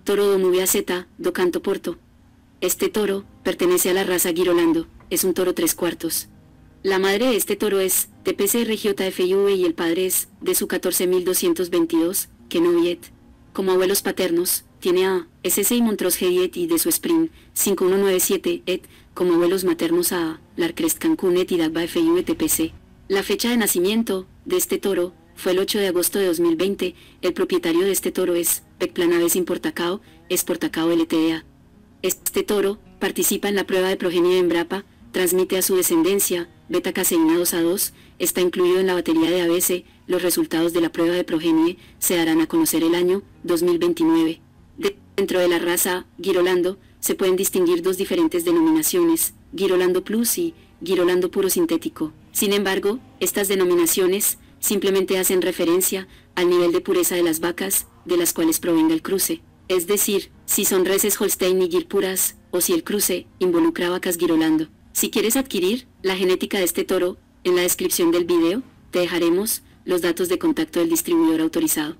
Toro do Mubiaceta, do Canto Porto. Este toro pertenece a la raza Girolando, es un toro 3/4. La madre de este toro es TPCR JFIV y el padre es de su 14222, que no viet. Como abuelos paternos, tiene a SSI Montrose Hediet y de su Spring 5197 et, como abuelos maternos a Larcrest Cancún et y Dagba FIV TPC. La fecha de nacimiento de este toro fue el 8 de agosto de 2020. El propietario de este toro es Pecplanaves Importacao, Exportacao LTDA. Este toro participa en la prueba de progenie de Embrapa, transmite a su descendencia beta-caseína 2A2, está incluido en la batería de ABC. Los resultados de la prueba de progenie se darán a conocer el año 2029. Dentro de la raza Girolando se pueden distinguir dos diferentes denominaciones, Girolando Plus y Girolando Puro Sintético. Sin embargo, estas denominaciones simplemente hacen referencia al nivel de pureza de las vacas, de las cuales provenga el cruce. Es decir, si son reses Holstein y Gir puras, o si el cruce involucra vacas Girolando. Si quieres adquirir la genética de este toro, en la descripción del video, te dejaremos los datos de contacto del distribuidor autorizado.